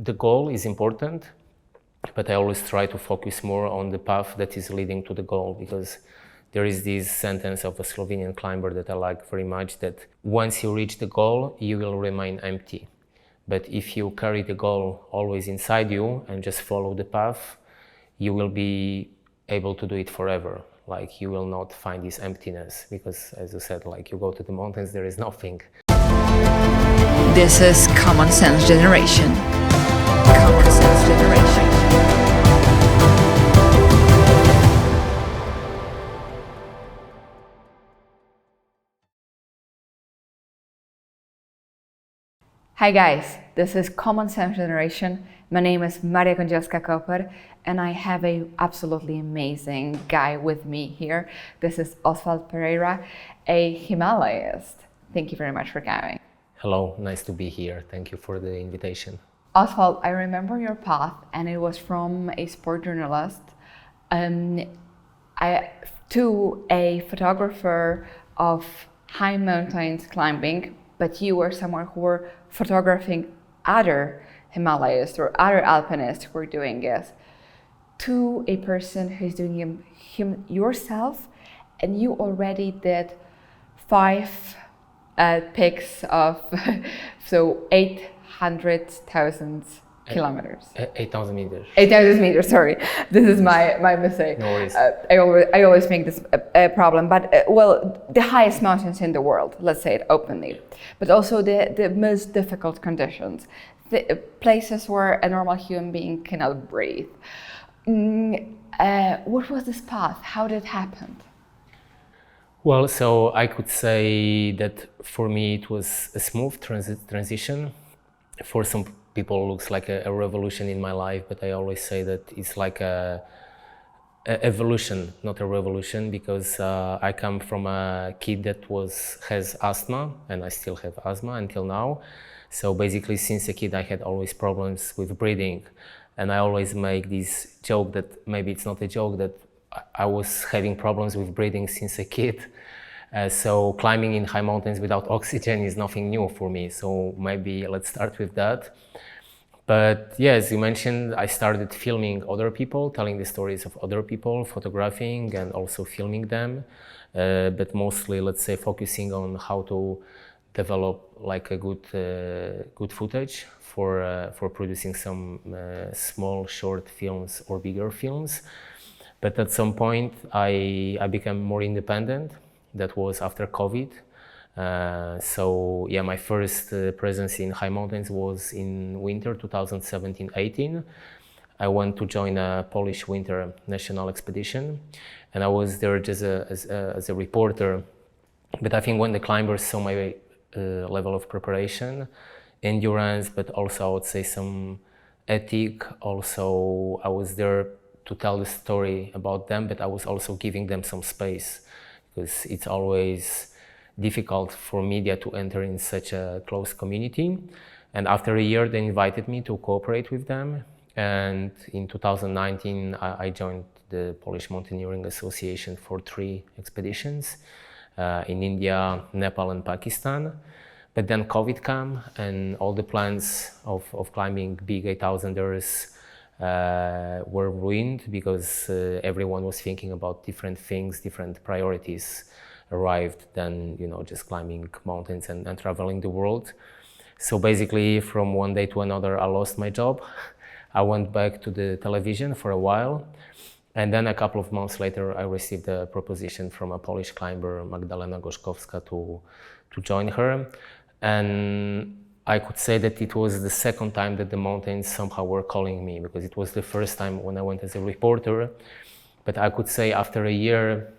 the goal is important, but I always try to focus more on the path that is leading to the goal, because there is this sentence of a Slovenian climber that I like very much, that once you reach the goal, you will remain empty. But if you carry the goal always inside you and just follow the path, you will be able to do it forever. Like, you will not find this emptiness, because as you said, like, you go to the mountains, there is nothing. This is Common Sense Generation. Common Sense Generation. Hi guys, this is Common Sense Generation. My name is Kądzielska-Koper and I have a absolutely amazing guy with me here. This is Oswald Pereira, a Himalayanist. Thank you very much for coming. Hello, nice to be here. Thank you for the invitation. Oswald, I remember your path, and it was from a sport journalist to a photographer of high mountains climbing, but you were someone who were photographing other Himalayas or other alpinists who were doing this, to a person who's doing him yourself, and you already did 5 pics of so 800,000 kilometers. 8,000 meters. 8,000 meters. Sorry, this is my mistake. No worries. I always make this a problem. But well, the highest mountains in the world. Let's say it openly, but also the most difficult conditions, the places where a normal human being cannot breathe. What was this path? How did it happen? Well, so I could say that for me it was a smooth transition. For some people it looks like a revolution in my life, but I always say that it's like a evolution, not a revolution, because I come from a kid that has asthma, and I still have asthma until now. So basically, since a kid I had always problems with breathing, and I always make this joke that maybe it's not a joke, that I was having problems with breathing since a kid. So climbing in high mountains without oxygen is nothing new for me. So maybe let's start with that. But yeah, as you mentioned, I started filming other people, telling the stories of other people, photographing and also filming them. But mostly, let's say, focusing on how to develop like a good footage for producing some small short films or bigger films. But at some point, I became more independent. That was after COVID. So yeah, my first presence in high mountains was in winter 2017-18. I went to join a Polish winter national expedition, and I was there just as a reporter. But I think when the climbers saw my level of preparation, endurance, but also I would say some ethic, also I was there to tell the story about them, but I was also giving them some space, because it's always difficult for media to enter in such a close community. And after a year, they invited me to cooperate with them. And in 2019, I joined the Polish Mountaineering Association for 3 expeditions in India, Nepal, and Pakistan. But then COVID came, and all the plans of climbing big 8,000ers were ruined, because everyone was thinking about different things, different priorities arrived than, you know, just climbing mountains and traveling the world. So basically, from one day to another, I lost my job. I went back to the television for a while, and then a couple of months later, I received a proposition from a Polish climber, Magdalena Gorzkowska, to join her. And I could say that it was the second time that the mountains somehow were calling me, because it was the first time when I went as a reporter. But I could say after a year,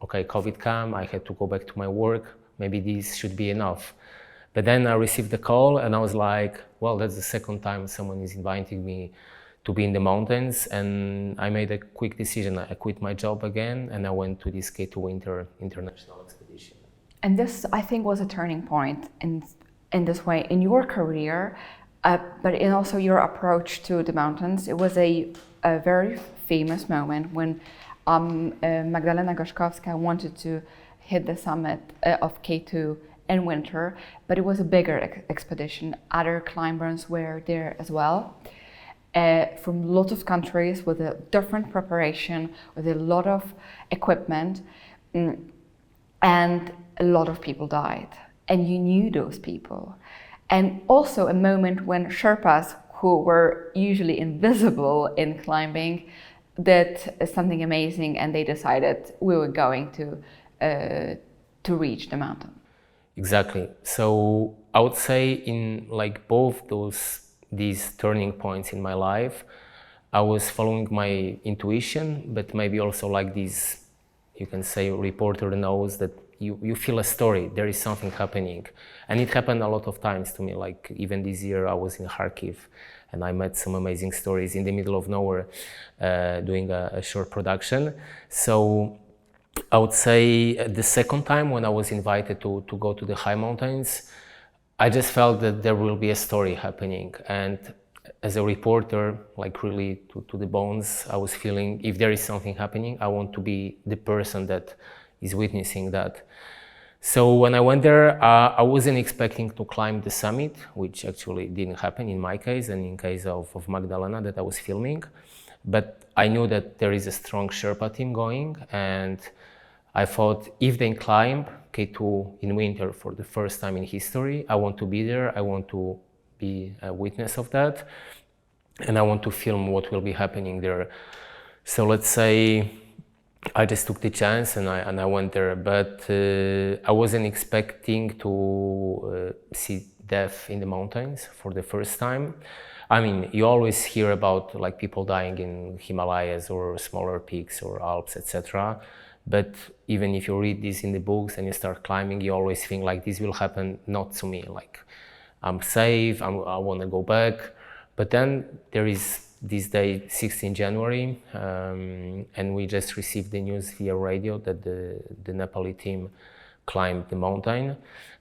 okay, COVID came, I had to go back to my work, maybe this should be enough. But then I received the call, and I was like, well, that's the second time someone is inviting me to be in the mountains. And I made a quick decision. I quit my job again, and I went to this K2 Winter International Expedition. And this, I think, was a turning point in this way in your career, but in also your approach to the mountains. It was a very famous moment when Magdalena Gorzkowska wanted to hit the summit of K2 in winter, but it was a bigger expedition. Other climbers were there as well, from lots of countries with a different preparation, with a lot of equipment, and a lot of people died. And you knew those people. And also a moment when Sherpas, who were usually invisible in climbing, did something amazing, and they decided we were going to reach the mountain. Exactly. So I would say in like both these turning points in my life, I was following my intuition, but maybe also like this, you can say, reporter knows that you feel a story, there is something happening. And it happened a lot of times to me, like even this year I was in Kharkiv and I met some amazing stories in the middle of nowhere doing a short production. So I would say the second time when I was invited to go to the high mountains, I just felt that there will be a story happening. And as a reporter, like really to the bones, I was feeling if there is something happening, I want to be the person that is witnessing that. So when I went there, I wasn't expecting to climb the summit, which actually didn't happen in my case and in case of Magdalena that I was filming. But I knew that there is a strong Sherpa team going, and I thought if they climb K2 in winter for the first time in history, I want to be there, I want to be a witness of that, and I want to film what will be happening there. So let's say I just took the chance and I went there, but I wasn't expecting to see death in the mountains for the first time. I mean, you always hear about like people dying in Himalayas or smaller peaks or Alps, etc. But even if you read this in the books and you start climbing, you always think like this will happen not to me. Like I'm safe, I want to go back. But then there is this day, 16 January, and we just received the news via radio that the Nepali team climbed the mountain.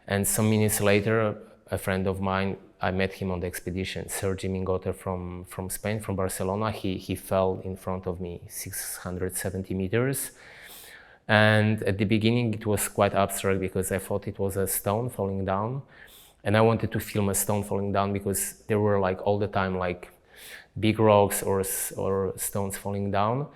And some minutes later, a friend of mine, I met him on the expedition, Sergi Mingote from Spain, from Barcelona. He fell in front of me, 670 meters. And at the beginning, it was quite abstract because I thought it was a stone falling down. And I wanted to film a stone falling down because there were like all the time like big rocks or stones falling down.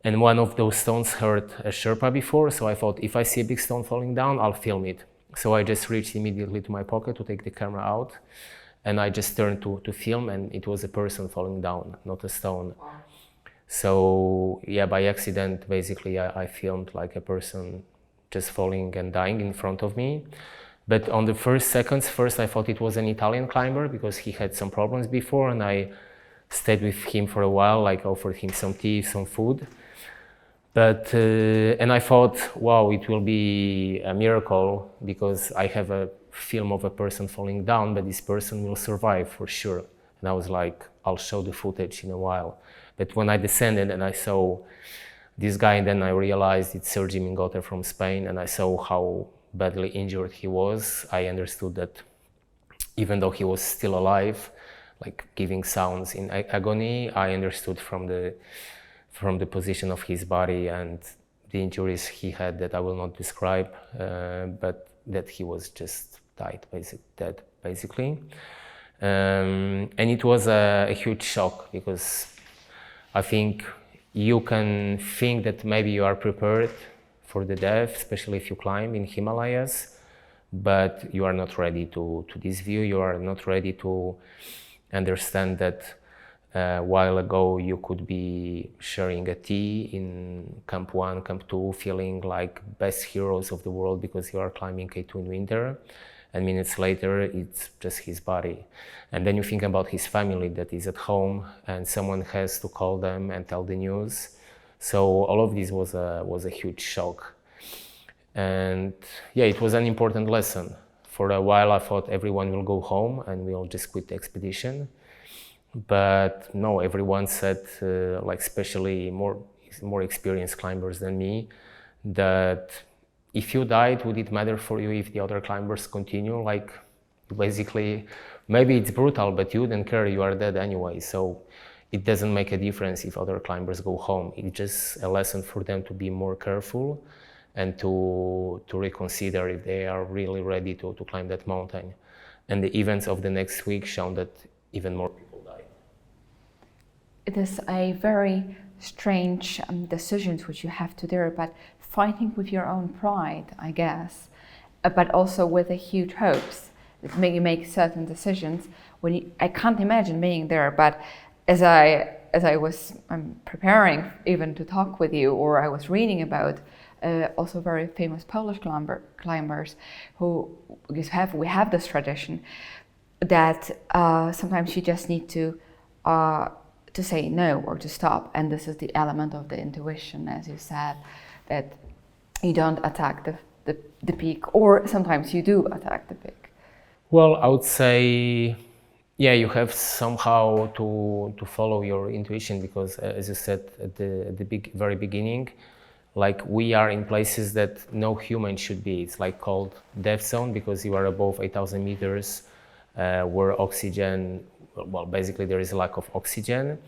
And one of those stones hurt a Sherpa before, so I thought if I see a big stone falling down, I'll film it. So I just reached immediately to my pocket to take the camera out, and I just turned to film, and it was a person falling down, not a stone. Wow. So yeah, by accident, basically, I filmed like a person just falling and dying in front of me. But on the first seconds, I thought it was an Italian climber because he had some problems before, and I stayed with him for a while, like offered him some tea, some food. But, and I thought, wow, it will be a miracle because I have a film of a person falling down, but this person will survive for sure. And I was like, I'll show the footage in a while. But when I descended and I saw this guy, and then I realized it's Sergi Mingote from Spain, and I saw how badly injured he was, I understood that even though he was still alive, like giving sounds in agony, I understood from the position of his body and the injuries he had that I will not describe, but that he was just dead basically. And it was a huge shock because I think you can think that maybe you are prepared for the death, especially if you climb in Himalayas, but you are not ready to this view. You are not ready to understand that a while ago you could be sharing a tea in Camp 1, Camp 2, feeling like best heroes of the world because you are climbing K2 in winter, and minutes later it's just his body. And then you think about his family that is at home and someone has to call them and tell the news. So all of this was a huge shock. And yeah, it was an important lesson. For a while I thought everyone will go home and we'll just quit the expedition. But no, everyone said, like especially more experienced climbers than me, that if you died, would it matter for you if the other climbers continue? Like basically, maybe it's brutal, but you wouldn't care, you are dead anyway. So it doesn't make a difference if other climbers go home. It's just a lesson for them to be more careful and to reconsider if they are really ready to climb that mountain. And the events of the next week shown that even more people died. It is a very strange decisions which you have to do, but fighting with your own pride, I guess, but also with the huge hopes that make you make certain decisions. I can't imagine being there, but as I was preparing even to talk with you, or I was reading about also very famous Polish climbers who we have this tradition that sometimes you just need to say no or to stop, and this is the element of the intuition, as you said, that you don't attack the peak, or sometimes you do attack the peak. Well, I would say, yeah, you have somehow to follow your intuition, because as you said at the very beginning, like we are in places that no human should be. It's like called death zone, because you are above 8,000 meters where oxygen, well, basically there is a lack of oxygen.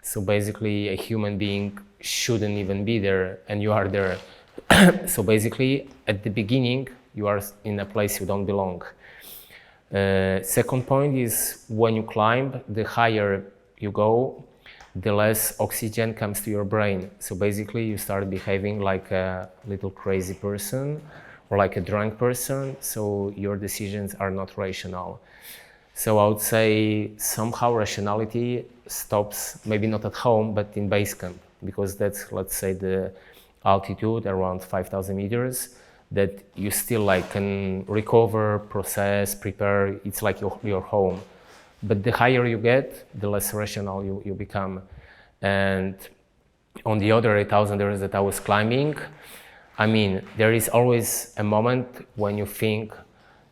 So basically a human being shouldn't even be there, and you are there. So basically at the beginning you are in a place you don't belong. Second point is, when you climb, the higher you go, the less oxygen comes to your brain. So basically you start behaving like a little crazy person or like a drunk person, so your decisions are not rational. So I would say somehow rationality stops, maybe not at home, but in base camp, because that's, let's say, the altitude around 5,000 meters that you still like can recover, process, prepare. It's like your home. But the higher you get, the less rational you become. And on the other 8,000 meters that I was climbing, I mean, there is always a moment when you think,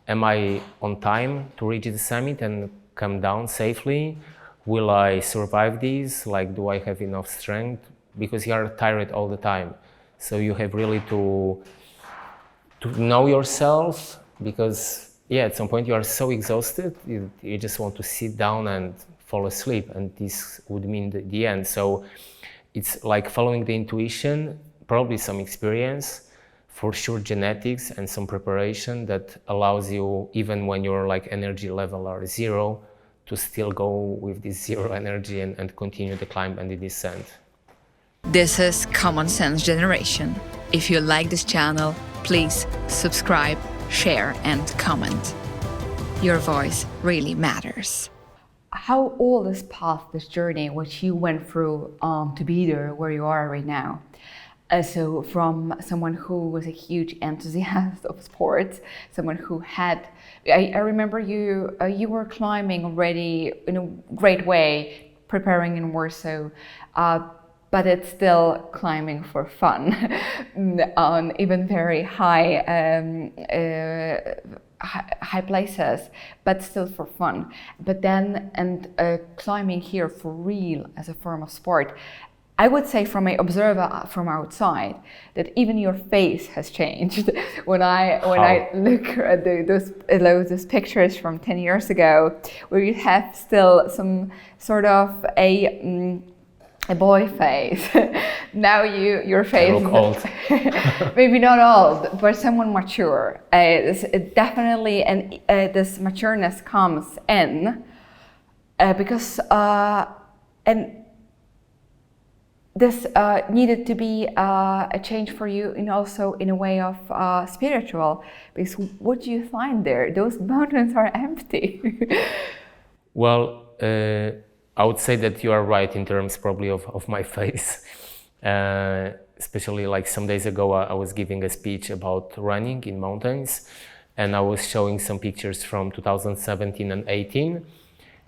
am I on time to reach the summit and come down safely? Will I survive this? Like, do I have enough strength? Because you are tired all the time. So you have really to know yourself, because yeah, at some point you are so exhausted, you just want to sit down and fall asleep, and this would mean the end. So it's like following the intuition, probably some experience, for sure genetics, and some preparation that allows you, even when your like energy level are zero, to still go with this zero energy and continue the climb and the descent. This is Common Sense Generation. If you like this channel, please subscribe, share, and comment. Your voice really matters. How all this path, this journey, which you went through to be there where you are right now, so from someone who was a huge enthusiast of sports, someone who had, I remember you were climbing already in a great way, preparing in Warsaw, but it's still climbing for fun on even very high places, but still for fun. But then, climbing here for real as a form of sport, I would say from an observer from outside that even your face has changed. When I look at those pictures from 10 years ago, where you have still some sort of a boy face. Now your face I look old. Maybe not old, but someone mature. Definitely, and this matureness comes in because and this needed to be a change for you, and also in a way of spiritual. Because what do you find there? Those mountains are empty. Well, I would say that you are right in terms probably of my face. Especially like some days ago, I was giving a speech about running in mountains, and I was showing some pictures from 2017 and 18.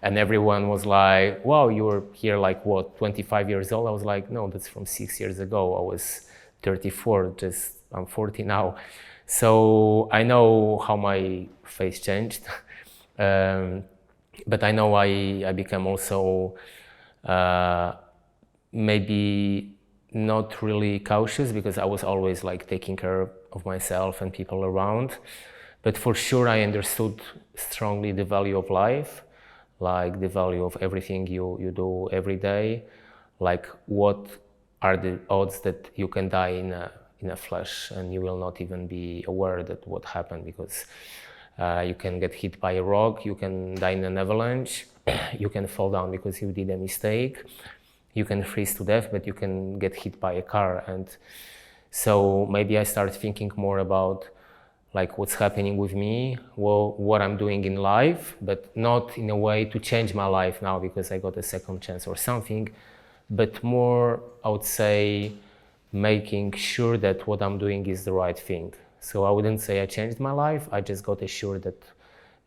And everyone was like, wow, you were here like what, 25 years old? I was like, no, that's from 6 years ago. I was 34, I'm 40 now. So I know how my face changed. But I know I became also maybe not really cautious, because I was always like taking care of myself and people around. But for sure I understood strongly the value of life, like the value of everything you do every day, like what are the odds that you can die in a flash, and you will not even be aware that what happened, because you can get hit by a rock, you can die in an avalanche, you can fall down because you did a mistake, you can freeze to death, but you can get hit by a car. And so maybe I started thinking more about like what's happening with me, well, what I'm doing in life, but not in a way to change my life now because I got a second chance or something, but more, I would say, making sure that what I'm doing is the right thing. So I wouldn't say I changed my life, I just got assured that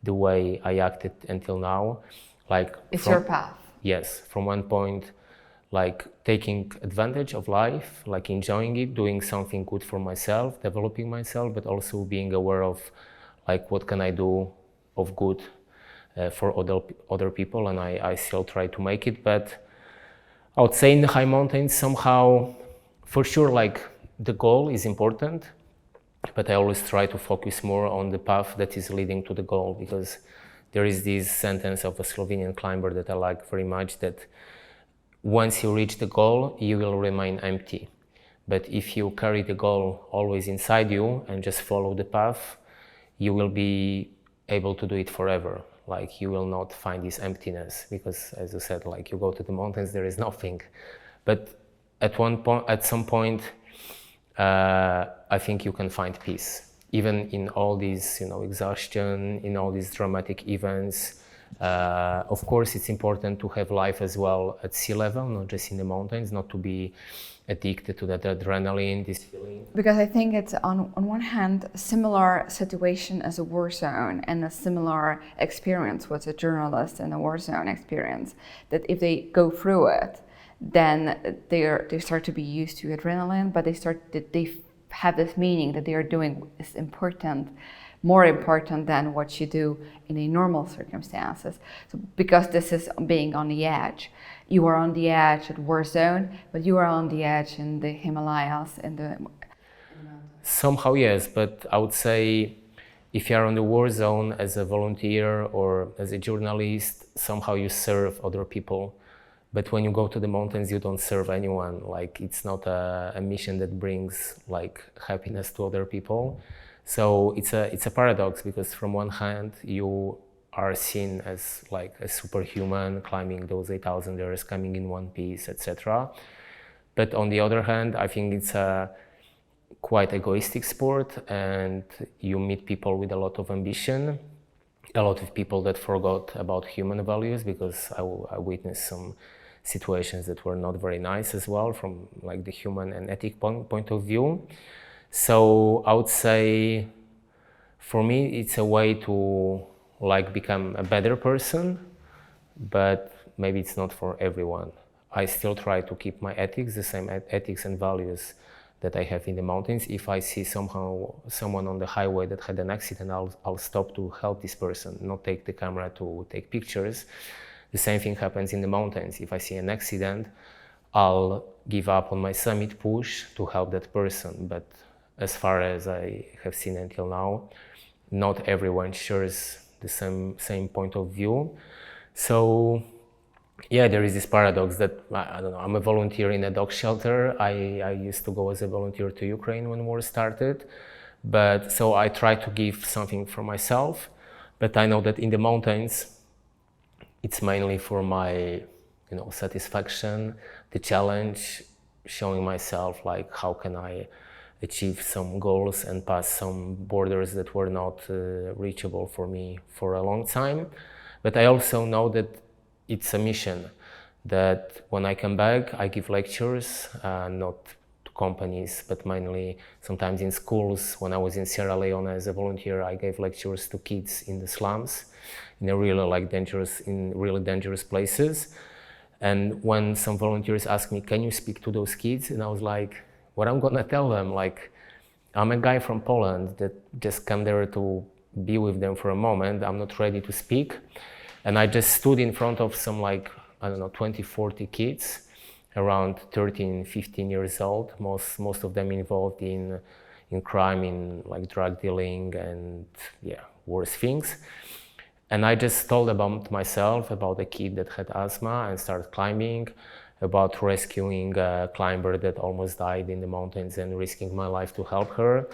the way I acted until now, like... It's your path. Yes, from one point, like taking advantage of life, like enjoying it, doing something good for myself, developing myself, but also being aware of like what can I do of good for other people, and I still try to make it. But I would say in the high mountains somehow, for sure, like the goal is important, but I always try to focus more on the path that is leading to the goal, because there is this sentence of a Slovenian climber that I like very much, that once you reach the goal, you will remain empty. But if you carry the goal always inside you and just follow the path, you will be able to do it forever. Like you will not find this emptiness, because as you said, like you go to the mountains, there is nothing. But at some point, I think you can find peace. Even in all these, exhaustion, in all these dramatic events. Of course, it's important to have life as well at sea level, not just in the mountains, not to be addicted to that adrenaline, this feeling. Because I think it's on one hand a similar situation as a war zone, and a similar experience with a journalist in a war zone experience, that if they go through it, then they start to be used to adrenaline, but they have this meaning that they are doing is important, more important than what you do in a normal circumstances. So because this is being on the edge, you are on the edge at war zone, but you are on the edge in the Himalayas, Somehow yes, but I would say if you are on the war zone as a volunteer or as a journalist, somehow you serve other people. But when you go to the mountains, you don't serve anyone. Like it's not a mission that brings like happiness to other people. So it's a paradox, because from one hand you are seen as like a superhuman climbing those 8,000 stairs, coming in one piece, etc. But on the other hand, I think it's a quite egoistic sport, and you meet people with a lot of ambition, a lot of people that forgot about human values, because I witnessed some situations that were not very nice as well from like the human and ethic point of view. So I would say for me it's a way to like become a better person, but maybe it's not for everyone. I still try to keep my ethics, the same ethics and values that I have in the mountains. If I see someone on the highway that had an accident, I'll stop to help this person, not take the camera to take pictures. The same thing happens in the mountains. If I see an accident, I'll give up on my summit push to help that person. But as far as I have seen until now, not everyone shares the same point of view. So yeah, there is this paradox that, I don't know, I'm a volunteer in a dog shelter. I used to go as a volunteer to Ukraine when war started. But so I try to give something for myself, but I know that in the mountains, it's mainly for my, satisfaction, the challenge, showing myself like how can I achieve some goals and pass some borders that were not reachable for me for a long time. But I also know that it's a mission, that when I come back, I give lectures, not to companies, but mainly sometimes in schools. When I was in Sierra Leone as a volunteer, I gave lectures to kids in the slums, in really dangerous places. And when some volunteers asked me, can you speak to those kids? And I was like, what I'm gonna tell them? Like, I'm a guy from Poland that just come there to be with them for a moment. I'm not ready to speak. And I just stood in front of some 20, 40 kids, around 13, 15 years old, most of them involved in crime, in like drug dealing and worse things. And I just told about myself, about a kid that had asthma and started climbing, about rescuing a climber that almost died in the mountains and risking my life to help her,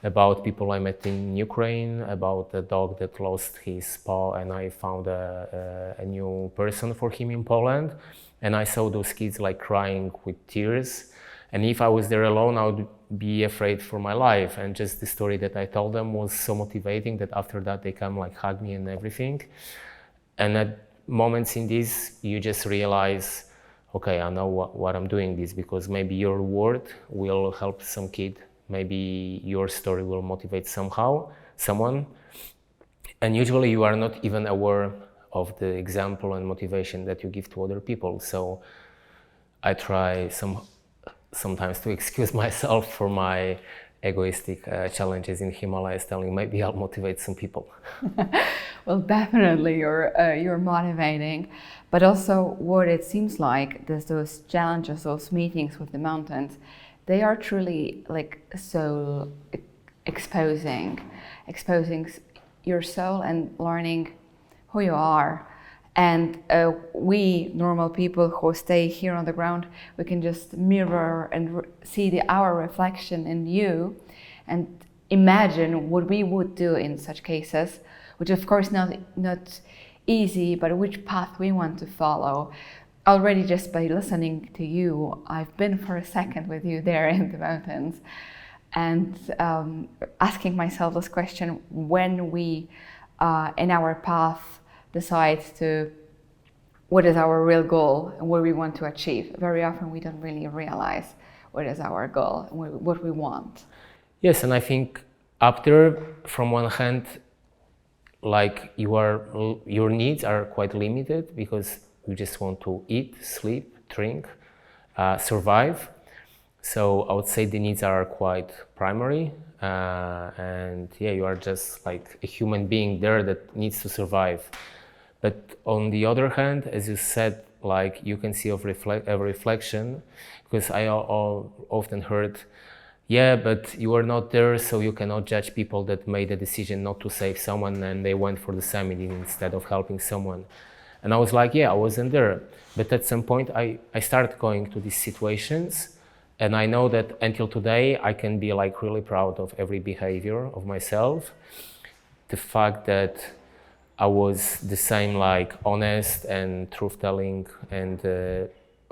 about people I met in Ukraine, about a dog that lost his paw and I found a new person for him in Poland. And I saw those kids like crying with tears. And if I was there alone, I would be afraid for my life. And just the story that I told them was so motivating that after that they come like hug me and everything. And at moments in this, you just realize, okay, I know what I'm doing this, because maybe your word will help some kid. Maybe your story will motivate someone. And usually you are not even aware of the example and motivation that you give to other people. So I try sometimes to excuse myself for my egoistic challenges in Himalayas, telling maybe I'll motivate some people. Well, definitely you're motivating, but also what it seems like those challenges, those meetings with the mountains, they are truly like so exposing your soul and learning who you are. And we normal people who stay here on the ground, we can just mirror and see our reflection in you and imagine what we would do in such cases, which of course not easy, but which path we want to follow. Already just by listening to you, I've been for a second with you there in the mountains and asking myself this question: when we in our path decide to what is our real goal and what we want to achieve, very often we don't really realize what is our goal and what we want. Yes, and I think up there, from one hand, like your needs are quite limited because you just want to eat, sleep, drink, survive. So I would say the needs are quite primary, and yeah, you are just like a human being there that needs to survive. But on the other hand, as you said, like you can see a reflection, because I often heard, yeah, but you are not there, so you cannot judge people that made a decision not to save someone and they went for the summit instead of helping someone. And I was like, yeah, I wasn't there. But at some point, I started going to these situations, and I know that until today, I can be like really proud of every behavior of myself. The fact that I was the same, like honest and truth-telling, and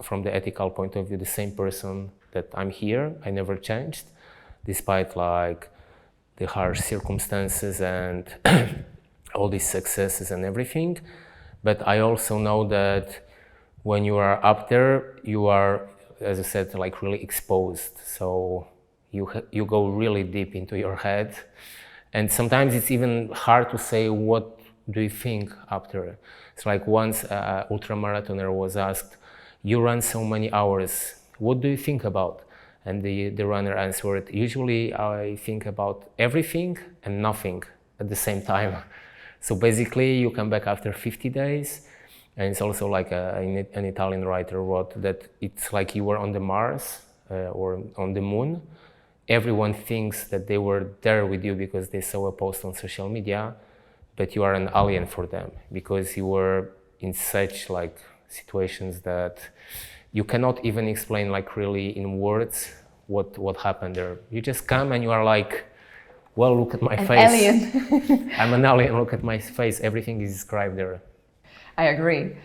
from the ethical point of view, the same person that I'm here. I never changed, despite like the harsh circumstances and all these successes and everything. But I also know that when you are up there, you are, as I said, like really exposed. So you go really deep into your head. And sometimes it's even hard to say, what do you think up there? It's like once an ultramarathoner was asked, you run so many hours, what do you think about? And the runner answered, usually I think about everything and nothing at the same time. So basically you come back after 50 days, and it's also like an Italian writer wrote that it's like you were on the Mars or on the moon. Everyone thinks that they were there with you because they saw a post on social media, but you are an alien for them because you were in such like situations that you cannot even explain like really in words what happened there. You just come and you are like, well, look at my face. Alien. I'm an alien, look at my face. Everything is described there. I agree.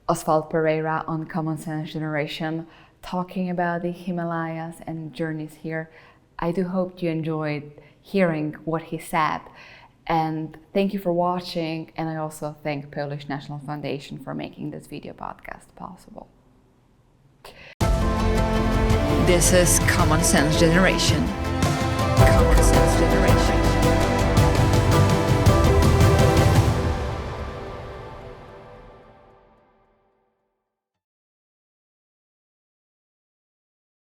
Oswald Pereira on Common Sense Generation, talking about the Himalayas and journeys here. I do hope you enjoyed hearing what he said. And thank you for watching. And I also thank Polish National Foundation for making this video podcast possible. This is Common Sense Generation.